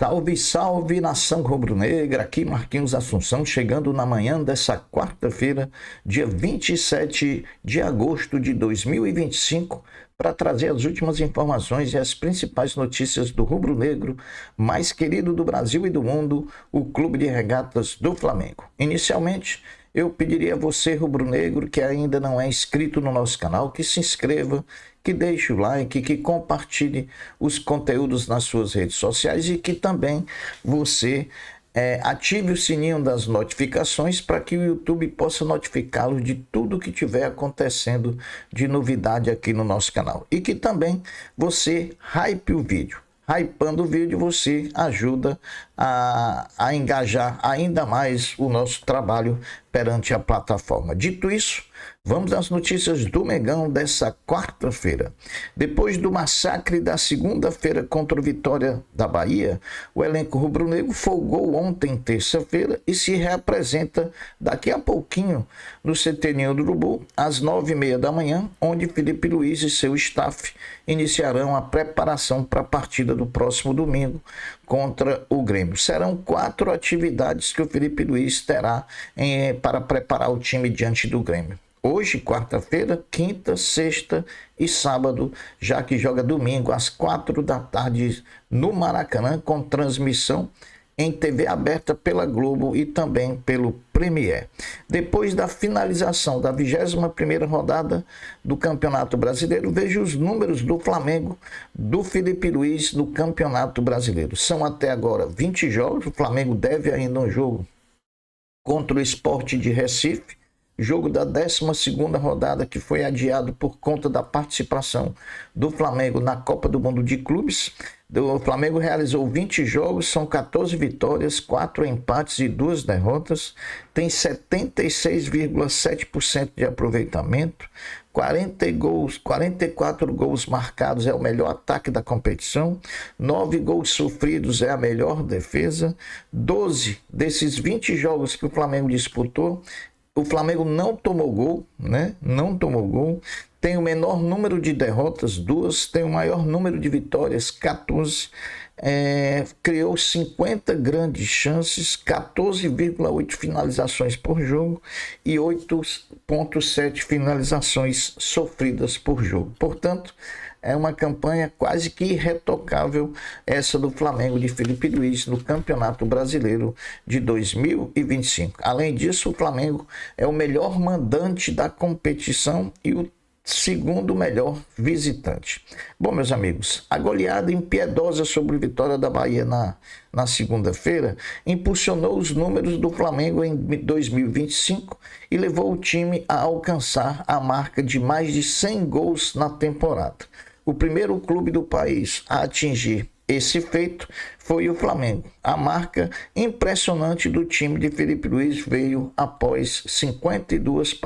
Salve, salve, nação rubro-negra, aqui Marquinhos Assunção, chegando na manhã dessa quarta-feira, dia 27 de agosto de 2025, para trazer as últimas informações e as principais notícias do rubro-negro mais querido do Brasil e do mundo, o Clube de Regatas do Flamengo. Inicialmente, eu pediria a você, rubro-negro, que ainda não é inscrito no nosso canal, que se inscreva, que deixe o like, que compartilhe os conteúdos nas suas redes sociais e que também você ative o sininho das notificações para que o YouTube possa notificá-lo de tudo que estiver acontecendo de novidade aqui no nosso canal. E que também você hype o vídeo. Hypando o vídeo, você ajuda a engajar ainda mais o nosso trabalho perante a plataforma. Dito isso, vamos às notícias do Mengão dessa quarta-feira. Depois do massacre da segunda-feira contra o Vitória da Bahia, o elenco rubro-negro folgou ontem, terça-feira, e se reapresenta daqui a pouquinho no CT Ninho do Urubu, às 9h30 da manhã, onde Felipe Luiz e seu staff iniciarão a preparação para a partida do próximo domingo contra o Grêmio. Serão 4 atividades que o Felipe Luiz terá para preparar o time diante do Grêmio. Hoje, quarta-feira, quinta, sexta e sábado, já que joga domingo às 4 da tarde no Maracanã, com transmissão em TV aberta pela Globo e também pelo Premier. Depois da finalização da 21ª rodada do Campeonato Brasileiro, veja os números do Flamengo, do Felipe Luiz no Campeonato Brasileiro. São até agora 20 jogos, o Flamengo deve ainda um jogo contra o Sport de Recife, jogo da 12ª rodada que foi adiado por conta da participação do Flamengo na Copa do Mundo de Clubes. O Flamengo realizou 20 jogos, são 14 vitórias, 4 empates e 2 derrotas, tem 76,7% de aproveitamento, 44 gols marcados, é o melhor ataque da competição, 9 gols sofridos é a melhor defesa, 12 desses 20 jogos que o Flamengo disputou, o Flamengo não tomou gol, né? Não tomou gol. Tem o menor número de derrotas, 2. Tem o maior número de vitórias, 14. Criou 50 grandes chances, 14,8 finalizações por jogo e 8,7 finalizações sofridas por jogo. Portanto, é uma campanha quase que irretocável essa do Flamengo de Felipe Luiz no Campeonato Brasileiro de 2025. Além disso, o Flamengo é o melhor mandante da competição e o segundo melhor visitante. Bom, meus amigos, a goleada impiedosa sobre o Vitória da Bahia na segunda-feira impulsionou os números do Flamengo em 2025 e levou o time a alcançar a marca de mais de 100 gols na temporada. O primeiro clube do país a atingir esse feito foi o Flamengo. A marca impressionante do time de Felipe Luiz veio após 52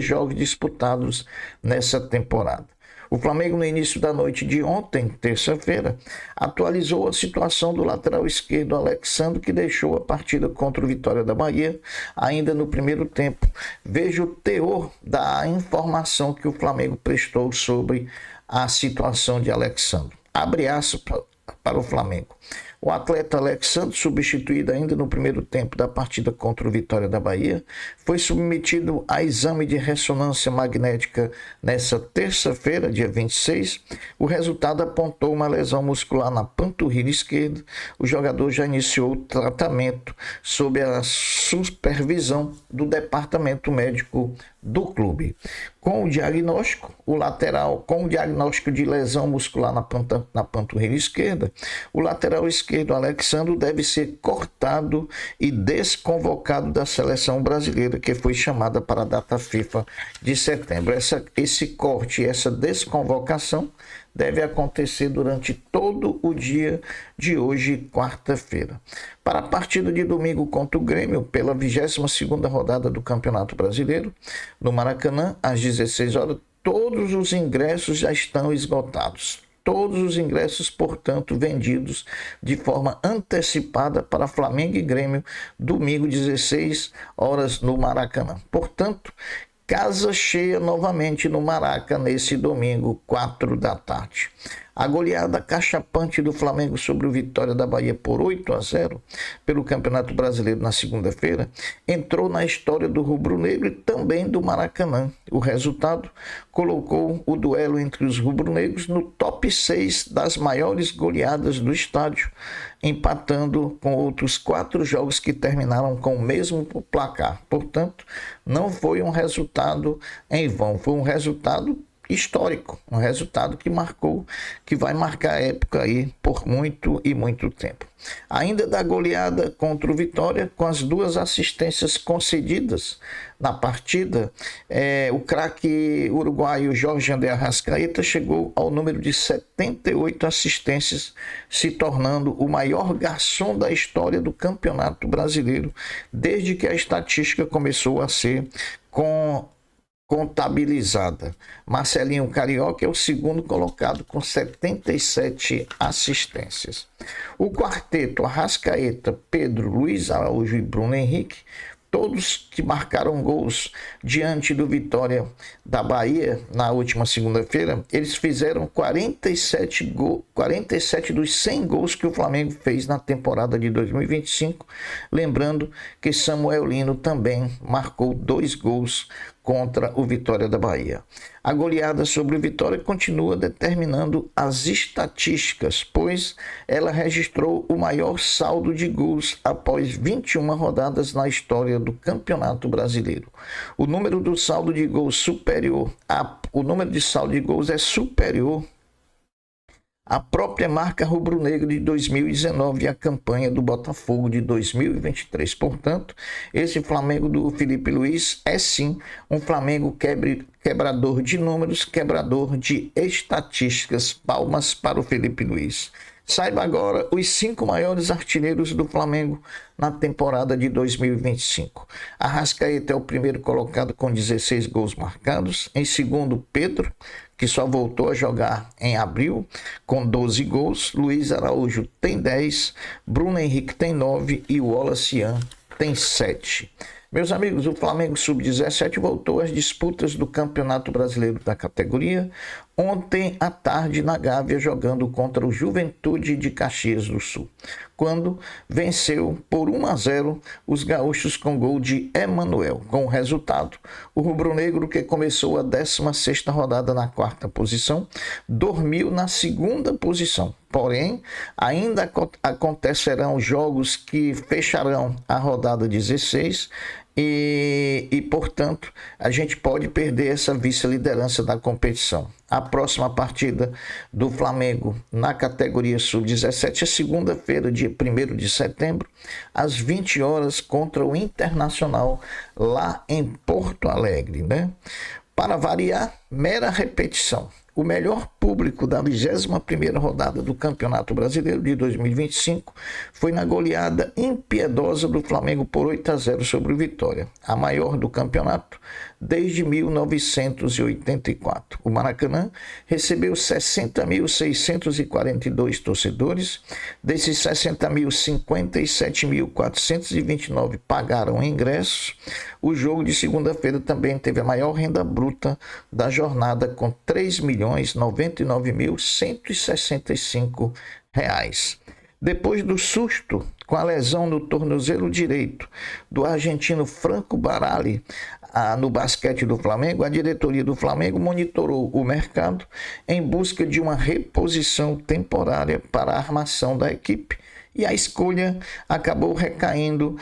jogos disputados nessa temporada. O Flamengo, no início da noite de ontem, terça-feira, atualizou a situação do lateral esquerdo Alexandre, que deixou a partida contra o Vitória da Bahia ainda no primeiro tempo. Veja o teor da informação que o Flamengo prestou sobre a situação de Alexandre. Abre aspas para o Flamengo. O atleta Alexandre, substituído ainda no primeiro tempo da partida contra o Vitória da Bahia, foi submetido a exame de ressonância magnética nessa terça-feira, dia 26. O resultado apontou uma lesão muscular na panturrilha esquerda. O jogador já iniciou o tratamento sob a supervisão do departamento médico do clube. Com o diagnóstico de lesão muscular na panturrilha esquerda, o lateral esquerdo Alexandre deve ser cortado e desconvocado da seleção brasileira, que foi chamada para a data FIFA de setembro. Esse corte e essa desconvocação deve acontecer durante todo o dia de hoje, quarta-feira. Para a partida de domingo contra o Grêmio, pela 22ª rodada do Campeonato Brasileiro, no Maracanã, às 16 horas, todos os ingressos já estão esgotados. Todos os ingressos, portanto, vendidos de forma antecipada para Flamengo e Grêmio, domingo, 16 horas no Maracanã. Portanto, casa cheia novamente no Maraca nesse domingo, 4 da tarde. A goleada cachapante do Flamengo sobre o Vitória da Bahia por 8-0 pelo Campeonato Brasileiro na segunda-feira entrou na história do rubro-negro e também do Maracanã. O resultado colocou o duelo entre os rubro-negros no top 6 das maiores goleadas do estádio, empatando com outros 4 jogos que terminaram com o mesmo placar. Portanto, não foi um resultado em vão, foi um resultado histórico, um resultado que vai marcar a época aí por muito e muito tempo. Ainda da goleada contra o Vitória, com as 2 assistências concedidas na partida, o craque uruguaio Jorge André Arrascaeta chegou ao número de 78 assistências, se tornando o maior garçom da história do Campeonato Brasileiro, desde que a estatística começou a ser contabilizada. Marcelinho Carioca é o segundo colocado com 77 assistências. O quarteto Arrascaeta, Pedro, Luiz Araújo e Bruno Henrique, todos que marcaram gols diante do Vitória da Bahia na última segunda-feira, eles fizeram 47 dos 100 gols que o Flamengo fez na temporada de 2025. Lembrando que Samuel Lino também marcou 2 gols contra o Vitória da Bahia. A goleada sobre o Vitória continua determinando as estatísticas, pois ela registrou o maior saldo de gols após 21 rodadas na história do Campeonato Brasileiro. O número de saldo de gols é superior à própria marca rubro-negra de 2019 e a campanha do Botafogo de 2023. Portanto, esse Flamengo do Felipe Luiz é sim um Flamengo quebrador de números, quebrador de estatísticas. Palmas para o Felipe Luiz. Saiba agora os 5 maiores artilheiros do Flamengo na temporada de 2025. Arrascaeta é o primeiro colocado com 16 gols marcados. Em segundo, Pedro, que só voltou a jogar em abril, com 12 gols. Luiz Araújo tem 10, Bruno Henrique tem 9 e o Wallace tem 7. Meus amigos, o Flamengo Sub-17 voltou às disputas do Campeonato Brasileiro da categoria ontem à tarde na Gávea, jogando contra o Juventude de Caxias do Sul, quando venceu por 1-0 os gaúchos com gol de Emanuel. Com o resultado, o rubro-negro, que começou a 16ª rodada na 4ª posição, dormiu na 2ª posição. Porém, ainda acontecerão jogos que fecharão a rodada 16 e, portanto, a gente pode perder essa vice-liderança da competição. A próxima partida do Flamengo na categoria Sub-17 é segunda-feira, dia 1º de setembro, às 20 horas, contra o Internacional, lá em Porto Alegre, né? Para variar, mera repetição. O melhor público da 21ª rodada do Campeonato Brasileiro de 2025 foi na goleada impiedosa do Flamengo por 8-0 sobre o Vitória, a maior do campeonato desde 1984. O Maracanã recebeu 60.642 torcedores. Desses 60.000, 57.429 pagaram ingressos. O jogo de segunda-feira também teve a maior renda bruta da jornada, com R$ 3.099.165. Depois do susto com a lesão no tornozelo direito do argentino Franco Baralli no basquete do Flamengo, a diretoria do Flamengo monitorou o mercado em busca de uma reposição temporária para a armação da equipe, e a escolha acabou recaindo,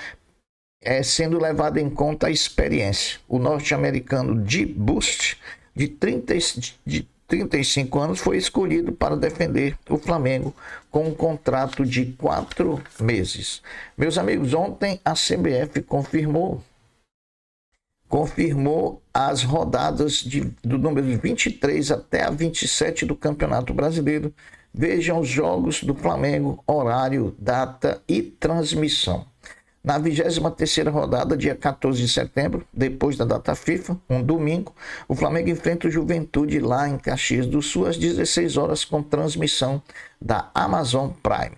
sendo levada em conta a experiência. O norte-americano Dee Bust, de 35 anos, foi escolhido para defender o Flamengo com um contrato de 4 meses. Meus amigos, ontem a CBF confirmou as rodadas do número 23 até a 27 do Campeonato Brasileiro. Vejam os jogos do Flamengo, horário, data e transmissão. Na 23ª rodada, dia 14 de setembro, depois da data FIFA, um domingo, o Flamengo enfrenta o Juventude lá em Caxias do Sul às 16 horas, com transmissão da Amazon Prime.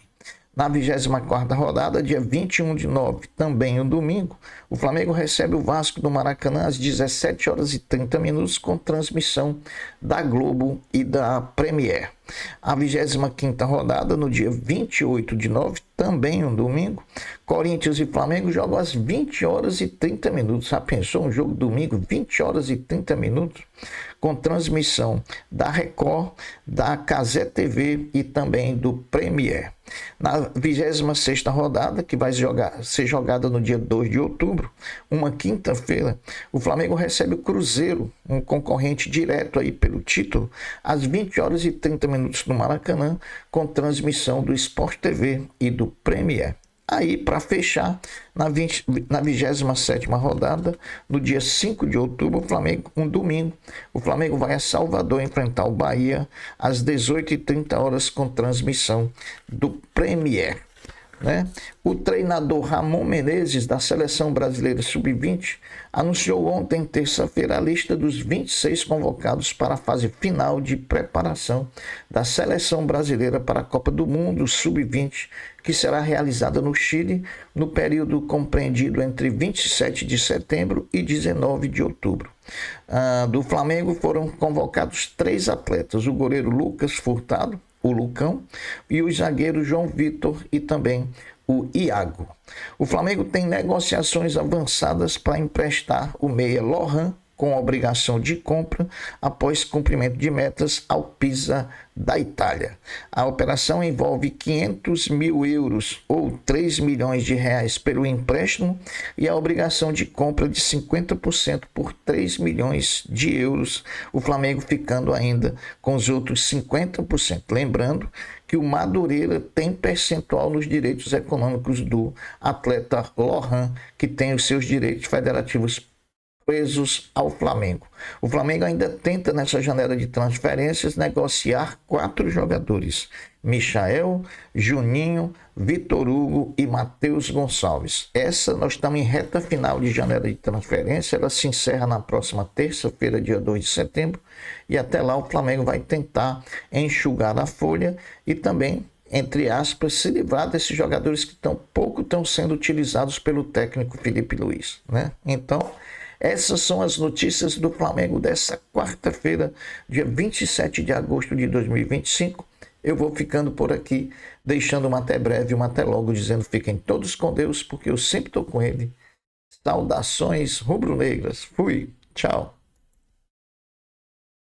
Na 24ª rodada, dia 21 de nove, também um domingo, o Flamengo recebe o Vasco do Maracanã às 17 horas e 30 minutos, com transmissão da Globo e da Premier. A 25ª rodada, no dia 28 de nove, também um domingo, Corinthians e Flamengo jogam às 20 horas e 30 minutos. Já pensou um jogo domingo, 20 horas e 30 minutos? Com transmissão da Record, da Cazé TV e também do Premier. Na 26ª rodada, que vai ser jogada no dia 2 de outubro, uma quinta-feira, o Flamengo recebe o Cruzeiro, um concorrente direto aí pelo título, às 20 horas e 30 minutos no Maracanã, com transmissão do Sport TV e do Premier. Aí, para fechar, na 27ª rodada, no dia 5 de outubro, o Flamengo, um domingo, o Flamengo vai a Salvador enfrentar o Bahia às 18h30 com transmissão do Premier. Né? O treinador Ramon Menezes, da Seleção Brasileira Sub-20, anunciou ontem, terça-feira, a lista dos 26 convocados para a fase final de preparação da Seleção Brasileira para a Copa do Mundo Sub-20, que será realizada no Chile no período compreendido entre 27 de setembro e 19 de outubro. Do Flamengo foram convocados 3 atletas, o goleiro Lucas Furtado, o Lucão, e os zagueiros João Vitor e também o Iago. O Flamengo tem negociações avançadas para emprestar o meia Lohan, com obrigação de compra após cumprimento de metas ao Pisa da Itália. A operação envolve 500 mil euros ou 3 milhões de reais pelo empréstimo e a obrigação de compra de 50% por 3 milhões de euros, o Flamengo ficando ainda com os outros 50%. Lembrando que o Madureira tem percentual nos direitos econômicos do atleta Lohan, que tem os seus direitos federativos presos ao Flamengo. O Flamengo ainda tenta, nessa janela de transferências, negociar 4 jogadores: Michael, Juninho, Vitor Hugo e Matheus Gonçalves. Nós estamos em reta final de janela de transferência, ela se encerra na próxima terça-feira, dia 2 de setembro, e até lá o Flamengo vai tentar enxugar a folha e também, entre aspas, se livrar desses jogadores que pouco estão sendo utilizados pelo técnico Felipe Luiz, né? Então, essas são as notícias do Flamengo dessa quarta-feira, dia 27 de agosto de 2025. Eu vou ficando por aqui, deixando uma até breve, uma até logo, dizendo fiquem todos com Deus, porque eu sempre estou com ele. Saudações rubro-negras. Fui. Tchau.